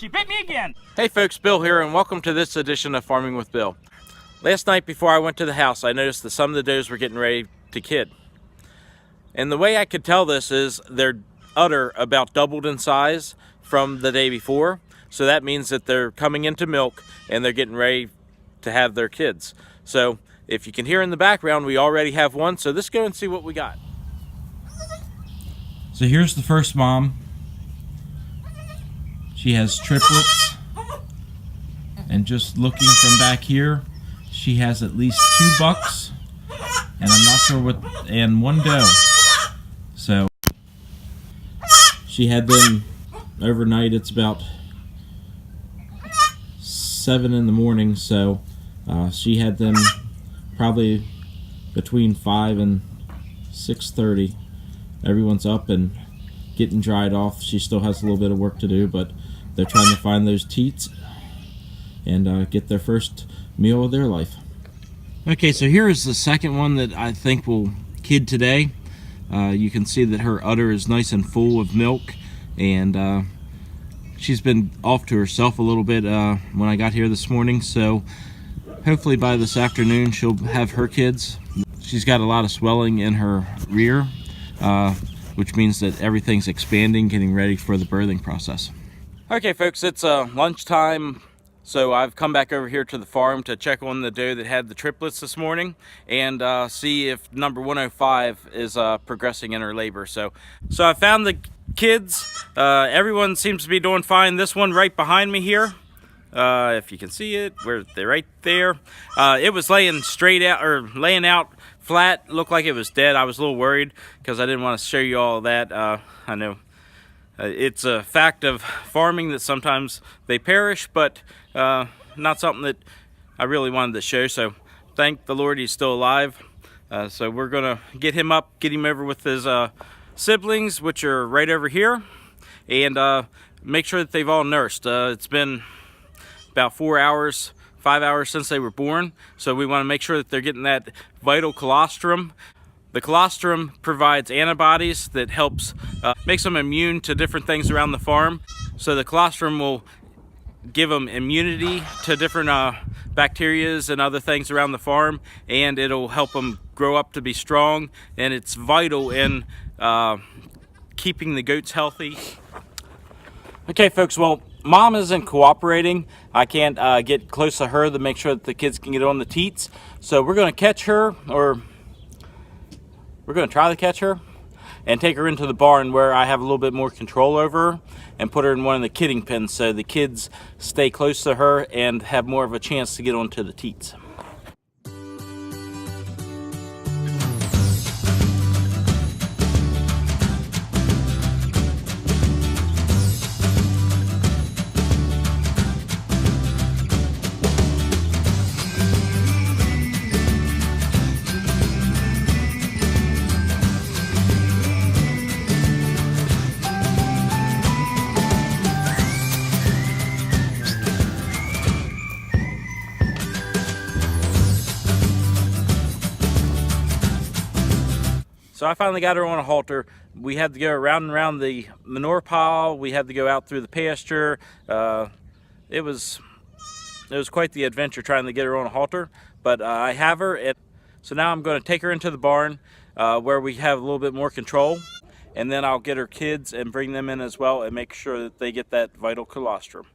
She bit me again. Hey folks, Bill here, and welcome to this edition of Farming with Bill. Last night before I went to the house, I noticed that some of the does were getting ready to kid. And the way I could tell this is their udder about doubled in size from the day before. So that means that they're coming into milk and they're getting ready to have their kids. So if you can hear in the background, we already have one. So let's go and see what we got. So here's the first mom. She has triplets. And just looking from back here, she has at least 2 bucks. And I'm not sure what, and 1 doe. So she had them overnight. It's about 7 in the morning, so she had them probably between 5 and 6:30. Everyone's up and getting dried off. She still has a little bit of work to do, but they're trying to find those teats and get their first meal of their life. Okay, so here is the second one that I think will kid today. You can see that her udder is nice and full of milk, and she's been off to herself a little bit when I got here this morning, so hopefully by this afternoon she'll have her kids. She's got a lot of swelling in her rear, which means that everything's expanding, getting ready for the birthing process. Okay folks, it's lunchtime. So I've come back over here to the farm to check on the doe that had the triplets this morning and see if number 105 is progressing in her labor. So I found the kids. Everyone seems to be doing fine. This one right behind me here, if you can see it, where they're right there. It was laying straight out, or laying out flat. Looked like it was dead. I was a little worried because I didn't want to show you all that. I know. It's a fact of farming that sometimes they perish, but not something that I really wanted to show. So thank the Lord he's still alive. So we're gonna get him up, get him over with his siblings, which are right over here, and make sure that they've all nursed. It's been about 5 hours since they were born, so we want to make sure that they're getting that vital colostrum. The colostrum provides antibodies that helps makes them immune to different things around the farm. So the colostrum will give them immunity to different bacterias and other things around the farm, and it'll help them grow up to be strong, and it's vital in keeping the goats healthy. Okay folks, well, mom isn't cooperating. I can't get close to her to make sure that the kids can get on the teats. So we're gonna catch her, or we're going to try to catch her and take her into the barn where I have a little bit more control over her and put her in one of the kidding pens so the kids stay close to her and have more of a chance to get onto the teats. So I finally got her on a halter. We had to go around and around the manure pile. We had to go out through the pasture. It was quite the adventure trying to get her on a halter, but I have her. So now I'm going to take her into the barn where we have a little bit more control, and then I'll get her kids and bring them in as well and make sure that they get that vital colostrum.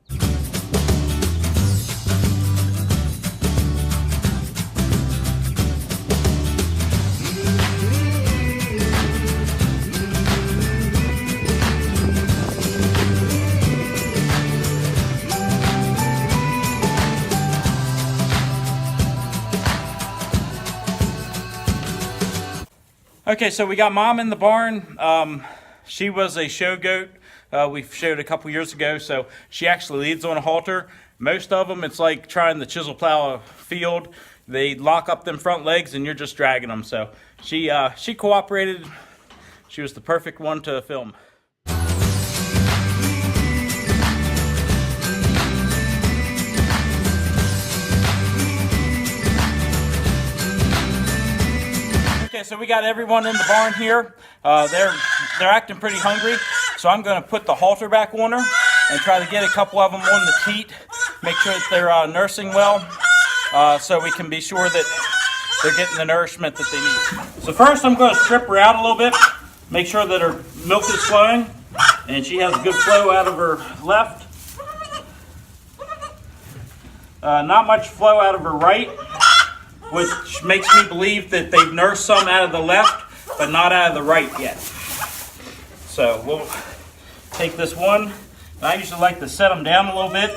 Okay, so we got mom in the barn. She was a show goat. We showed a couple years ago, so she actually leads on a halter. Most of them, it's like trying to chisel plow a field. They lock up them front legs and you're just dragging them. So she cooperated. She was the perfect one to film. Okay, so we got everyone in the barn here. They're acting pretty hungry, so I'm going to put the halter back on her and try to get a couple of them on the teat, make sure that they're nursing well, so we can be sure that they're getting the nourishment that they need. So first I'm going to strip her out a little bit, make sure that her milk is flowing, and she has a good flow out of her left. Not much flow out of her right, which makes me believe that they've nursed some out of the left, but not out of the right yet. So we'll take this one. I usually like to set them down a little bit,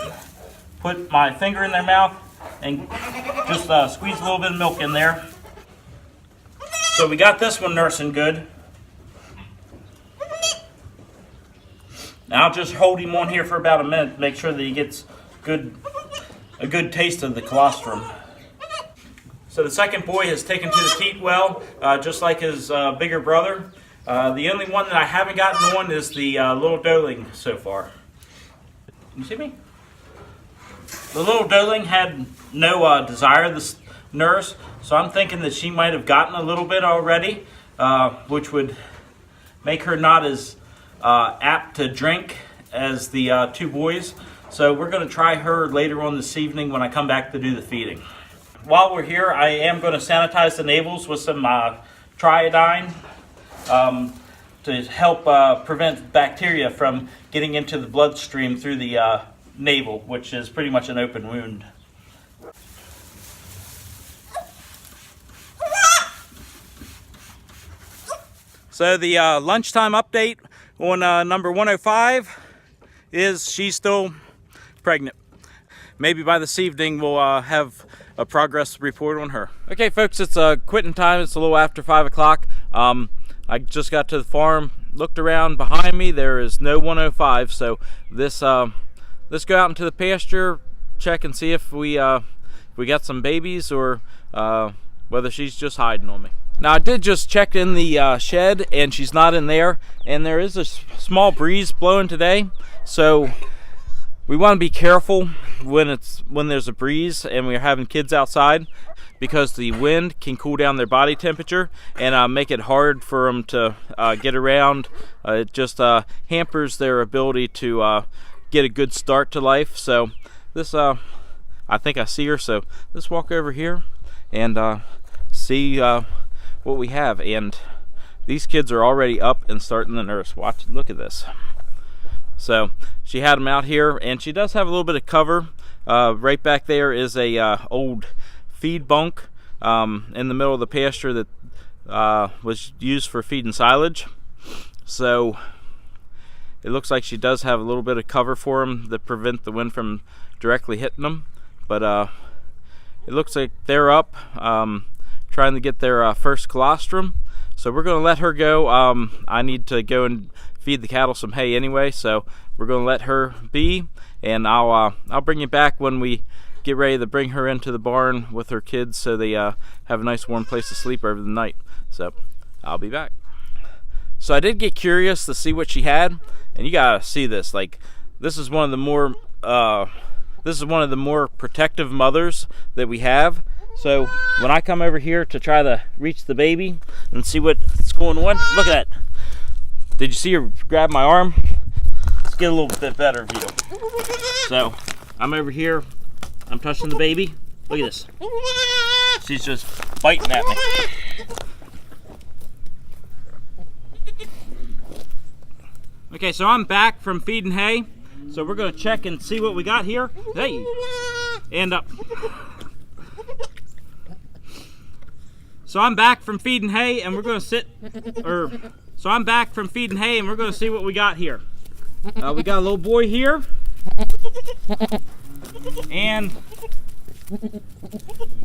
put my finger in their mouth, and just squeeze a little bit of milk in there. So we got this one nursing good. Now I'll just hold him on here for about a minute to make sure that he gets a good taste of the colostrum. So the second boy has taken to the teat well, just like his bigger brother. The only one that I haven't gotten on is the little doeling so far. You see me? The little doeling had no desire to nurse, so I'm thinking that she might have gotten a little bit already, which would make her not as apt to drink as the two boys. So we're going to try her later on this evening when I come back to do the feeding. While we're here, I am going to sanitize the navels with some Triodine to help prevent bacteria from getting into the bloodstream through the navel, which is pretty much an open wound. So the lunchtime update on number 105 is she's still pregnant. Maybe by this evening we'll have a progress report on her. Okay folks, it's quitting time. It's a little after 5 o'clock. I just got to the farm, looked around behind me. There is no 105, so let's go out into the pasture, check and see if we got some babies or whether she's just hiding on me. Now I did just check in the shed and she's not in there, and there is a small breeze blowing today, so we want to be careful when there's a breeze and we're having kids outside, because the wind can cool down their body temperature and make it hard for them to get around. It just hampers their ability to get a good start to life. So this, I think I see her, so let's walk over here and see what we have. And these kids are already up and starting to nurse. Watch, look at this. So she had them out here, and she does have a little bit of cover. Right back there is a old feed bunk in the middle of the pasture that was used for feeding silage. So it looks like she does have a little bit of cover for them that prevent the wind from directly hitting them. But it looks like they're up, trying to get their first colostrum. So we're going to let her go. I need to go and feed the cattle some hay anyway, so we're going to let her be, and I'll bring you back when we get ready to bring her into the barn with her kids, so they have a nice warm place to sleep over the night. So I'll be back. So I did get curious to see what she had, and you gotta see this. Like, this is one of the more protective mothers that we have. So when I come over here to try to reach the baby and see what's going on, look at that. Did you see her grab my arm? Let's get a little bit better view. So I'm over here, I'm touching the baby. Look at this. She's just biting at me. Okay, so I'm back from feeding hay. So we're gonna check and see what we got here. Hey, and so I'm back from feeding hay, and we're gonna So I'm back from feeding hay, and we're going to see what we got here. We got a little boy here, and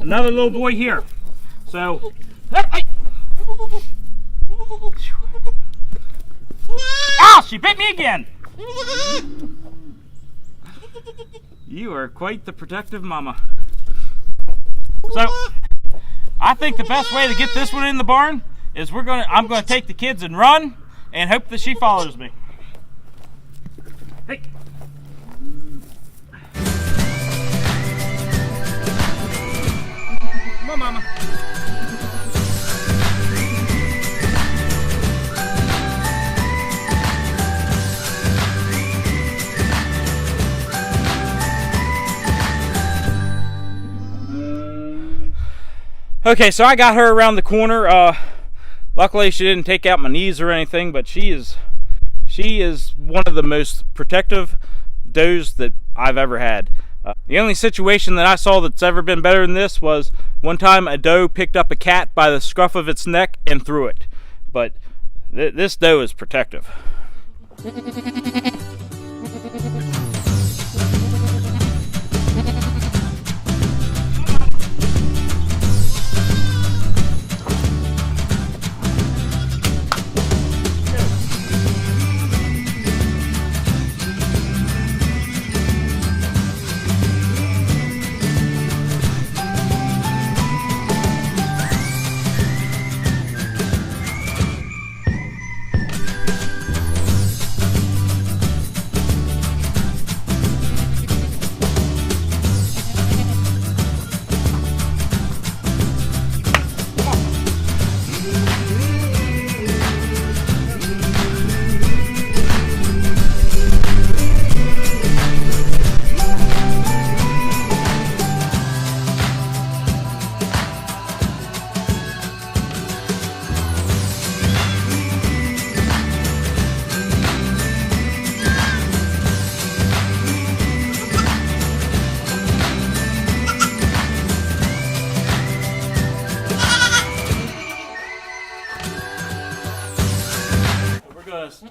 another little boy here. So, ow! She bit me again. You are quite the protective mama. So, I think the best way to get this one in the barn is I'm gonna take the kids and run and hope that she follows me. Hey. Come on, mama. Okay, so I got her around the corner. Luckily she didn't take out my knees or anything, but she is one of the most protective does that I've ever had. The only situation that I saw that's ever been better than this was one time a doe picked up a cat by the scruff of its neck and threw it. But this doe is protective.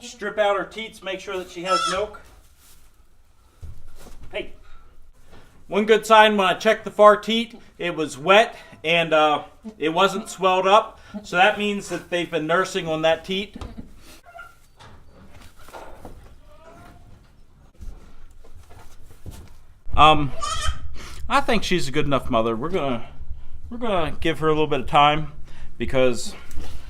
Strip out her teats, make sure that she has milk. Hey, one good sign when I checked the far teat, it was wet and it wasn't swelled up, so that means that they've been nursing on that teat. I think she's a good enough mother. We're gonna give her a little bit of time because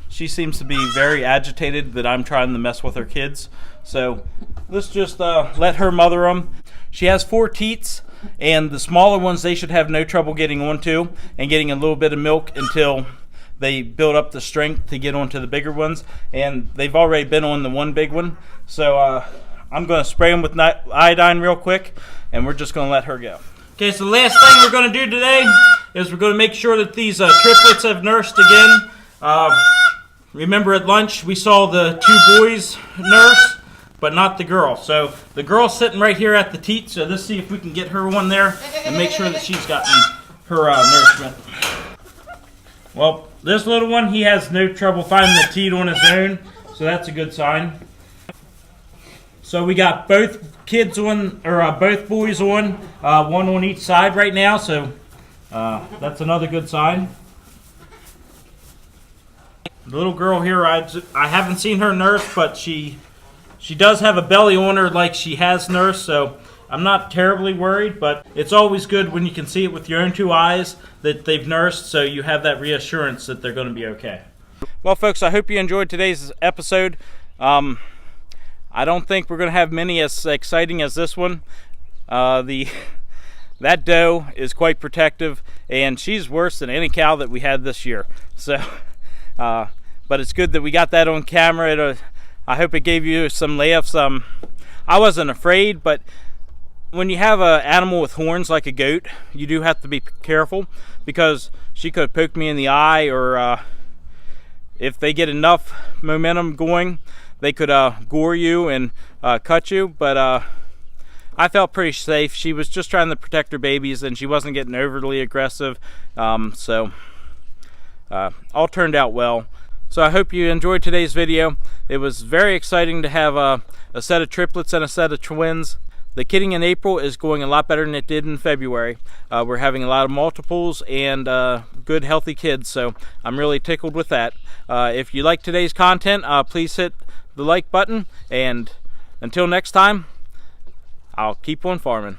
she seems to be very agitated that I'm trying to mess with her kids. So let's just let her mother them. She has 4 teats, and the smaller ones they should have no trouble getting onto and getting a little bit of milk until they build up the strength to get onto the bigger ones. And they've already been on the one big one. So I'm going to spray them with iodine real quick, and we're just going to let her go. Okay, so the last thing we're going to do today is we're going to make sure that these triplets have nursed again. Remember at lunch we saw the 2 boys nurse, but not the girl. So the girl's sitting right here at the teat, so let's see if we can get her one there and make sure that she's gotten her nourishment. Well, this little one, he has no trouble finding the teat on his own, so that's a good sign. So we got both kids on, or both boys on, one on each side right now, so that's another good sign. The little girl here, I haven't seen her nurse, but she does have a belly on her like she has nursed, so I'm not terribly worried, but it's always good when you can see it with your own 2 eyes that they've nursed, so you have that reassurance that they're going to be okay. Well, folks, I hope you enjoyed today's episode. I don't think we're going to have many as exciting as this one. That doe is quite protective, and she's worse than any cow that we had this year. So, but it's good that we got that on camera. I hope it gave you some laughs. I wasn't afraid, but when you have an animal with horns like a goat, you do have to be careful because she could have poked me in the eye, or if they get enough momentum going, they could gore you and cut you. But I felt pretty safe. She was just trying to protect her babies, and she wasn't getting overly aggressive. So all turned out well. So I hope you enjoyed today's video. It was very exciting to have a set of triplets and a set of twins. The kidding in April is going a lot better than it did in February. We're having a lot of multiples and good healthy kids, so I'm really tickled with that. If you like today's content, please hit the like button, and until next time, I'll keep on farming.